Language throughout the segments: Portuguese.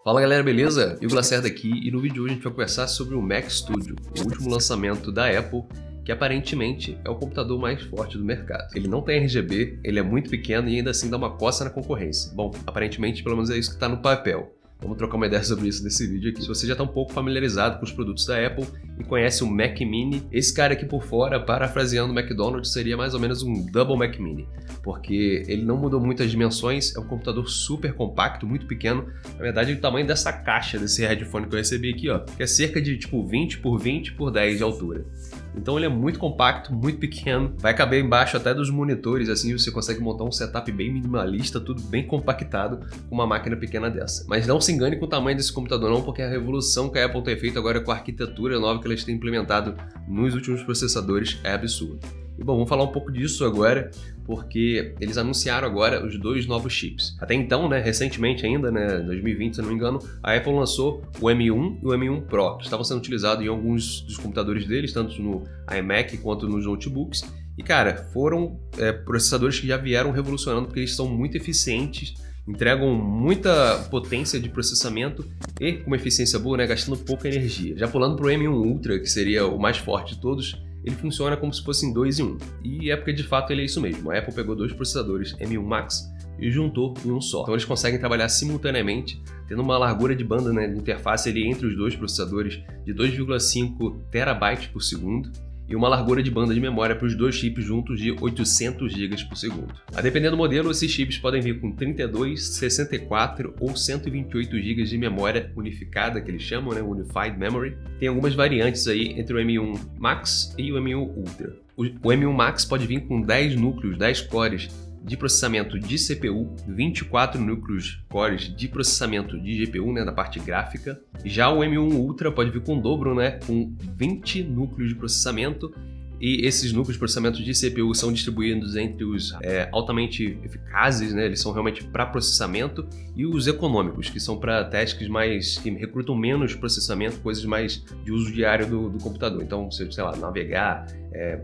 Fala galera, beleza? Igor Lacerda aqui e no vídeo de hoje a gente vai conversar sobre o Mac Studio, o último lançamento da Apple, que aparentemente é o computador mais forte do mercado. Ele não tem RGB, ele é muito pequeno e ainda assim dá uma coça na concorrência. Bom, aparentemente pelo menos é isso que está no papel. Vamos trocar uma ideia sobre isso nesse vídeo aqui. Se você já está um pouco familiarizado com os produtos da Apple e conhece o Mac Mini, esse cara aqui por fora, parafraseando o McDonald's, seria mais ou menos um Double Mac Mini, porque ele não mudou muito as dimensões, é um computador super compacto, muito pequeno. Na verdade, o tamanho dessa caixa, desse headphone que eu recebi aqui, ó, que é cerca de tipo 20 por 20 por 10 de altura. Então ele é muito compacto, muito pequeno, vai caber embaixo até dos monitores, assim você consegue montar um setup bem minimalista, tudo bem compactado com uma máquina pequena dessa. Mas não se engane com o tamanho desse computador não, porque a revolução que a Apple tem feito agora com a arquitetura nova que eles têm implementado nos últimos processadores é absurdo. E bom, vamos falar um pouco disso agora, porque eles anunciaram agora os dois novos chips. Até então, recentemente ainda, 2020 se não me engano, a Apple lançou o M1 e o M1 Pro, que estavam sendo utilizados em alguns dos computadores deles, tanto no iMac quanto nos notebooks. E cara, foram processadores que já vieram revolucionando, porque eles são muito eficientes, entregam muita potência de processamento e com uma eficiência boa, gastando pouca energia. Já pulando para o M1 Ultra, que seria o mais forte de todos, ele funciona como se fossem 2 em 1. E é porque de fato ele é isso mesmo. A Apple pegou dois processadores M1 Max e juntou em um só. Então eles conseguem trabalhar simultaneamente, tendo uma largura de banda de interface ali entre os dois processadores de 2,5 TB por segundo. E uma largura de banda de memória para os dois chips juntos de 800 GB por segundo. A depender do modelo, esses chips podem vir com 32, 64 ou 128 GB de memória unificada, que eles chamam, Unified Memory. Tem algumas variantes aí entre o M1 Max e o M1 Ultra. O M1 Max pode vir com 10 núcleos, 10 cores de processamento de CPU, 24 núcleos cores de processamento de GPU, na parte gráfica. Já o M1 Ultra pode vir com o dobro, com 20 núcleos de processamento. E esses núcleos de processamento de CPU são distribuídos entre os altamente eficazes, eles são realmente para processamento, e os econômicos, que são para tasks que recrutam menos processamento, coisas mais de uso diário do computador. Então, você, navegar,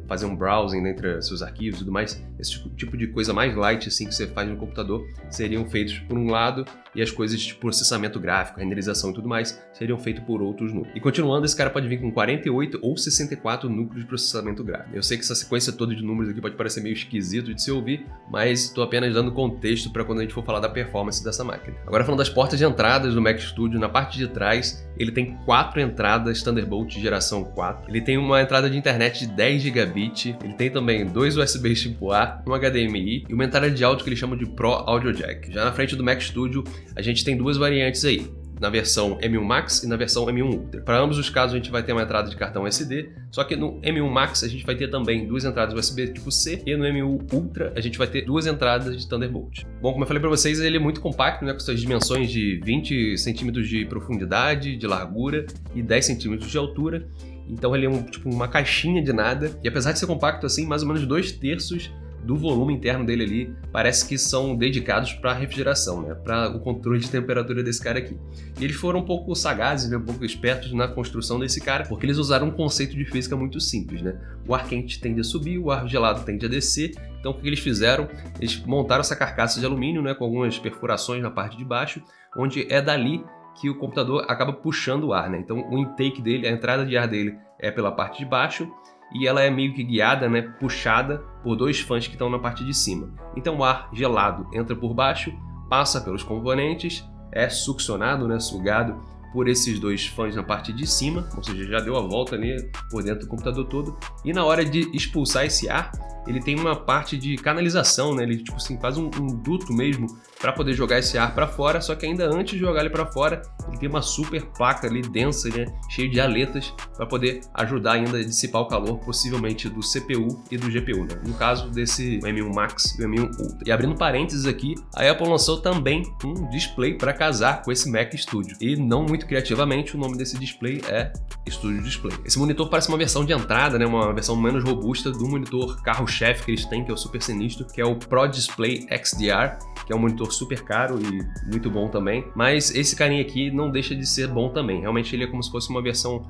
fazer um browsing entre seus arquivos e tudo mais, esse tipo de coisa mais light assim, que você faz no computador, seriam feitos por um lado, e as coisas de processamento gráfico, renderização e tudo mais, seriam feitas por outros núcleos. E continuando, esse cara pode vir com 48 ou 64 núcleos de processamento gráfico. Eu sei que essa sequência toda de números aqui pode parecer meio esquisito de se ouvir, mas estou apenas dando contexto para quando a gente for falar da performance dessa máquina. Agora falando das portas de entradas do Mac Studio, na parte de trás, ele tem 4 entradas Thunderbolt de geração 4. Ele tem uma entrada de internet de 10 GB, ele tem também 2 USB tipo A, um HDMI e uma entrada de áudio que eles chamam de Pro Audio Jack. Já na frente do Mac Studio, a gente tem duas variantes aí, na versão M1 Max e na versão M1 Ultra. Para ambos os casos a gente vai ter uma entrada de cartão SD, só que no M1 Max a gente vai ter também duas entradas USB tipo C e no M1 Ultra a gente vai ter duas entradas de Thunderbolt. Bom, como eu falei para vocês, ele é muito compacto, com suas dimensões de 20 centímetros de profundidade, de largura e 10 centímetros de altura. Então ele é uma caixinha de nada, e apesar de ser compacto assim, mais ou menos 2/3 do volume interno dele ali parece que são dedicados para refrigeração, para o controle de temperatura desse cara aqui. E eles foram um pouco sagazes, um pouco espertos na construção desse cara, porque eles usaram um conceito de física muito simples, O ar quente tende a subir, o ar gelado tende a descer. Então o que eles fizeram? Eles montaram essa carcaça de alumínio, com algumas perfurações na parte de baixo, onde é dali que o computador acaba puxando o ar, Então o intake dele, a entrada de ar dele é pela parte de baixo, e ela é meio que guiada, puxada por dois fãs que estão na parte de cima. Então o ar gelado entra por baixo, passa pelos componentes, é succionado, sugado por esses dois fãs na parte de cima, ou seja, já deu a volta ali por dentro do computador todo, e na hora de expulsar esse ar, ele tem uma parte de canalização, ele faz um duto mesmo para poder jogar esse ar para fora, só que ainda antes de jogar ele para fora, ele tem uma super placa ali densa, cheia de aletas, para poder ajudar ainda a dissipar o calor, possivelmente do CPU e do GPU, no caso desse M1 Max e o M1 Ultra. E abrindo parênteses aqui, a Apple lançou também um display para casar com esse Mac Studio, e não muito criativamente, o nome desse display é Studio Display. Esse monitor parece uma versão de entrada, uma versão menos robusta do monitor carro-chefe que eles têm, que é o super sinistro, que é o Pro Display XDR, que é um monitor super caro e muito bom também, mas esse carinha aqui não deixa de ser bom também. Realmente ele é como se fosse uma versão,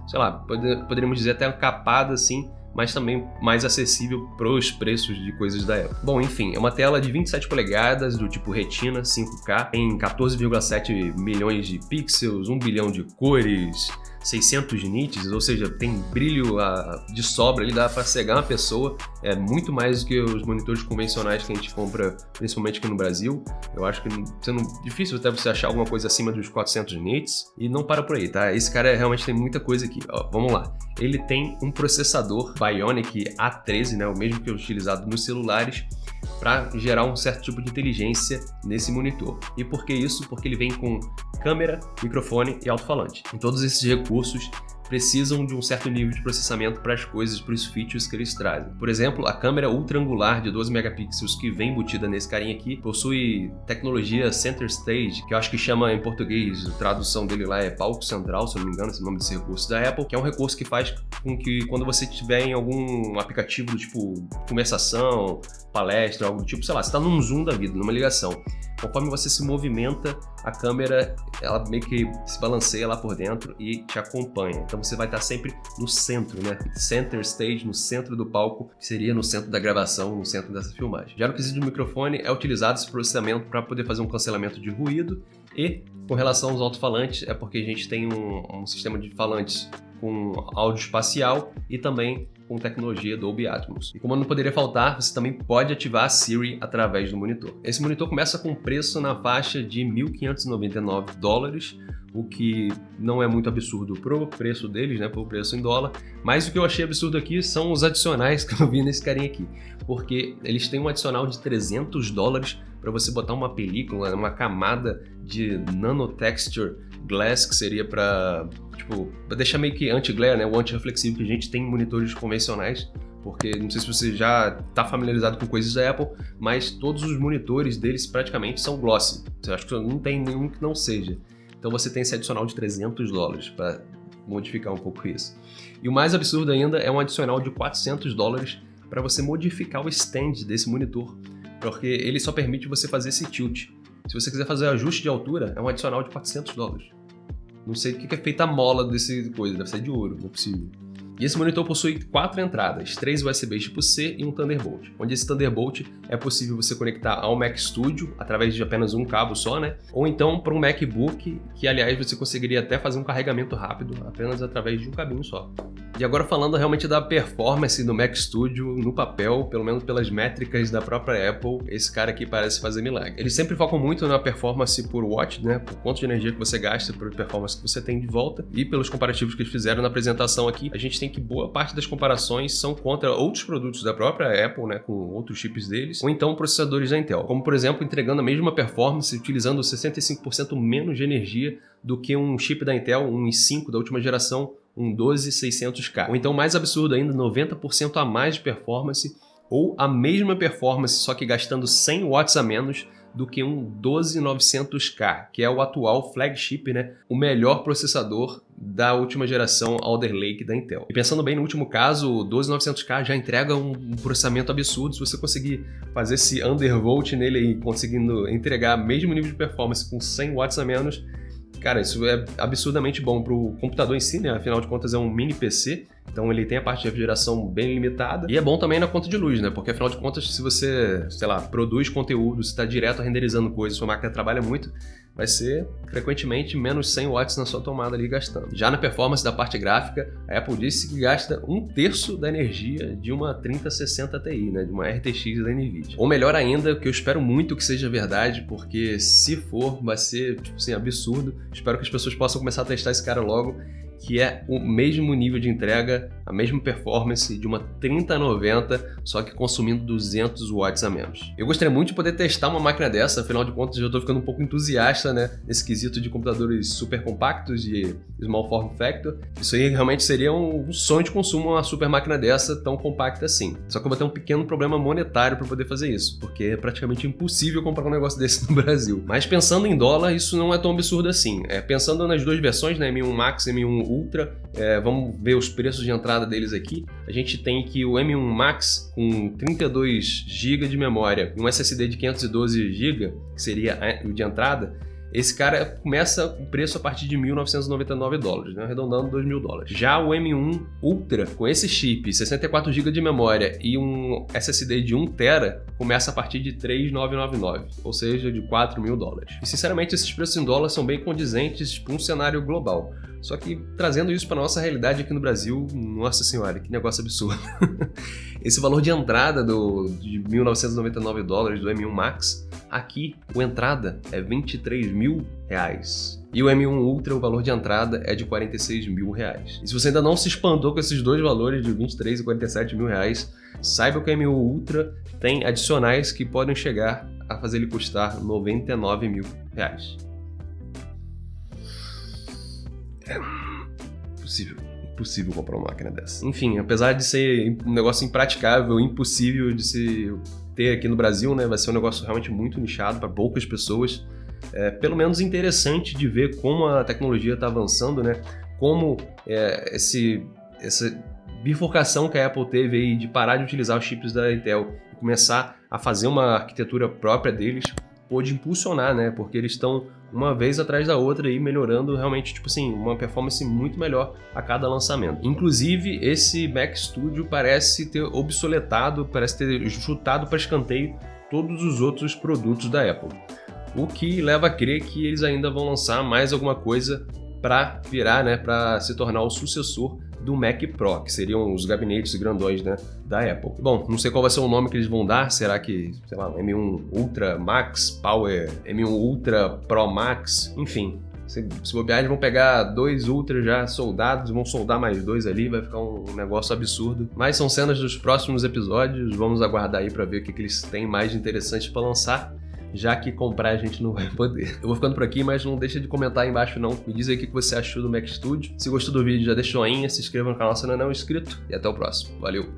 poderíamos dizer até capada assim, mas também mais acessível para os preços de coisas da Apple. Bom, enfim, é uma tela de 27 polegadas do tipo Retina 5K, em 14,7 milhões de pixels, 1 bilhão de cores, 600 nits, ou seja, tem brilho de sobra, ele dá para cegar uma pessoa, é muito mais do que os monitores convencionais que a gente compra, principalmente aqui no Brasil. Eu acho que difícil até você achar alguma coisa acima dos 400 nits, e não para por aí, tá? Esse cara realmente tem muita coisa aqui. Ó, vamos lá. Ele tem um processador Bionic A13, né, o mesmo que é utilizado nos celulares, para gerar um certo tipo de inteligência nesse monitor. E por que isso? Porque ele vem com câmera, microfone e alto-falante. E todos esses recursos precisam de um certo nível de processamento para as coisas, para os features que eles trazem. Por exemplo, a câmera ultra angular de 12 megapixels que vem embutida nesse carinha aqui possui tecnologia Center Stage, que eu acho que chama em português, a tradução dele lá é palco central, se eu não me engano, esse é o nome desse recurso da Apple, que é um recurso que faz com que quando você estiver em algum aplicativo do tipo conversação, palestra, algo do tipo, sei lá, você está num Zoom da vida, numa ligação. Conforme você se movimenta, a câmera ela meio que se balanceia lá por dentro e te acompanha. Então você vai estar sempre no centro, né? Center stage, no centro do palco, que seria no centro da gravação, no centro dessa filmagem. Já no quesito do microfone, é utilizado esse processamento para poder fazer um cancelamento de ruído, e com relação aos alto-falantes, é porque a gente tem um sistema de falantes com áudio espacial e também com tecnologia Dolby Atmos. E como não poderia faltar, você também pode ativar a Siri através do monitor. Esse monitor começa com preço na faixa de $1.599, o que não é muito absurdo pro preço deles, né, pro preço em dólar, mas o que eu achei absurdo aqui são os adicionais que eu vi nesse carinha aqui, porque eles têm um adicional de $300 para você botar uma película, uma camada de nanotexture glass, que seria para deixar meio que anti-glare, né, o anti-reflexivo que a gente tem em monitores convencionais, porque não sei se você já está familiarizado com coisas da Apple, mas todos os monitores deles praticamente são glossy. Eu acho que não tem nenhum que não seja. Então você tem esse adicional de $300 para modificar um pouco isso. E o mais absurdo ainda é um adicional de $400 para você modificar o stand desse monitor, porque ele só permite você fazer esse tilt. Se você quiser fazer ajuste de altura, é um adicional de $400. Não sei o que é feita a mola desse coisa, deve ser de ouro, não é possível. E esse monitor possui 4 entradas, 3 USBs tipo C e um Thunderbolt, onde esse Thunderbolt é possível você conectar ao Mac Studio através de apenas um cabo só, né? Ou então para um MacBook, que aliás você conseguiria até fazer um carregamento rápido apenas através de um cabinho só. E agora falando realmente da performance do Mac Studio no papel, pelo menos pelas métricas da própria Apple, esse cara aqui parece fazer milagre. Eles sempre focam muito na performance por watt, né? Por quanto de energia que você gasta, por performance que você tem de volta, e pelos comparativos que eles fizeram na apresentação aqui, a gente tem que boa parte das comparações são contra outros produtos da própria Apple, né, com outros chips deles, ou então processadores da Intel, como por exemplo entregando a mesma performance utilizando 65% menos de energia do que um chip da Intel, um i5 da última geração, um 12600K, ou então mais absurdo ainda, 90% a mais de performance, ou a mesma performance, só que gastando 100 watts a menos do que um 12900K, que é o atual flagship, né, o melhor processador da última geração Alder Lake da Intel. E pensando bem no último caso, o 12900K já entrega um processamento absurdo. Se você conseguir fazer esse undervolt nele e conseguindo entregar o mesmo nível de performance com 100 watts a menos, cara, isso é absurdamente bom para o computador em si, né? Afinal de contas é um mini PC, então ele tem a parte de refrigeração bem limitada. E é bom também na conta de luz, né? Porque afinal de contas, se você, sei lá, produz conteúdo, se está direto renderizando coisas, sua máquina trabalha muito, vai ser frequentemente menos 100 watts na sua tomada ali gastando. Já na performance da parte gráfica, a Apple disse que gasta 1/3 da energia de uma 3060 Ti, né? De uma RTX da Nvidia. Ou melhor ainda, que eu espero muito que seja verdade, porque se for, vai ser tipo assim, absurdo. Espero que as pessoas possam começar a testar esse cara logo, que é o mesmo nível de entrega, a mesma performance de uma 3090, só que consumindo 200 watts a menos. Eu gostaria muito de poder testar uma máquina dessa, afinal de contas eu estou ficando um pouco entusiasta, né, nesse quesito de computadores super compactos, de small form factor. Isso aí realmente seria um sonho de consumo, uma super máquina dessa tão compacta assim. Só que eu vou ter um pequeno problema monetário para poder fazer isso, porque é praticamente impossível comprar um negócio desse no Brasil. Mas pensando em dólar, isso não é tão absurdo assim. Pensando nas duas versões, né, M1 Max e M1 Ultra, vamos ver os preços de entrada deles aqui. A gente tem aqui o M1 Max com 32 GB de memória e um SSD de 512 GB, que seria o de entrada. esse cara começa o preço a partir de $1.999, né? Arredondando $2.000. Já o M1 Ultra, com esse chip, 64 GB de memória e um SSD de 1 TB, começa a partir de $3.999, ou seja, de $4.000. E sinceramente, esses preços em dólar são bem condizentes para um cenário global. Só que trazendo isso para nossa realidade aqui no Brasil, nossa senhora, que negócio absurdo. Esse valor de entrada de $1.999 do M1 Max, aqui a entrada é R$23.000. E o M1 Ultra, o valor de entrada é de R$46.000. E se você ainda não se espantou com esses dois valores de R$23.000 e R$47.000, saiba que o M1 Ultra tem adicionais que podem chegar a fazer ele custar R$99.000. Impossível comprar uma máquina dessa. Enfim, apesar de ser um negócio impraticável, impossível de se ter aqui no Brasil, né? Vai ser um negócio realmente muito nichado para poucas pessoas. Pelo menos interessante de ver como a tecnologia está avançando, né? Como essa bifurcação que a Apple teve aí de parar de utilizar os chips da Intel e começar a fazer uma arquitetura própria deles, pôde impulsionar, né? Porque eles estão uma vez atrás da outra aí melhorando realmente, tipo assim, uma performance muito melhor a cada lançamento. Inclusive, esse Mac Studio parece ter obsoletado, parece ter chutado para escanteio todos os outros produtos da Apple. O que leva a crer que eles ainda vão lançar mais alguma coisa para virar, né, para se tornar o sucessor do Mac Pro, que seriam os gabinetes grandões, né, da Apple. Bom, não sei qual vai ser o nome que eles vão dar, será que, sei lá, M1 Ultra Max Power, M1 Ultra Pro Max, enfim. Se bobear, eles vão pegar 2 Ultra já soldados, vão soldar mais 2 ali, vai ficar um negócio absurdo. Mas são cenas dos próximos episódios, vamos aguardar aí para ver o que eles têm mais de interessante para lançar, já que comprar a gente não vai poder. Eu vou ficando por aqui, mas não deixa de comentar aí embaixo não. Me diz aí o que você achou do Mac Studio. Se gostou do vídeo, já deixa o joinha, se inscreva no canal se ainda não é inscrito e até o próximo. Valeu!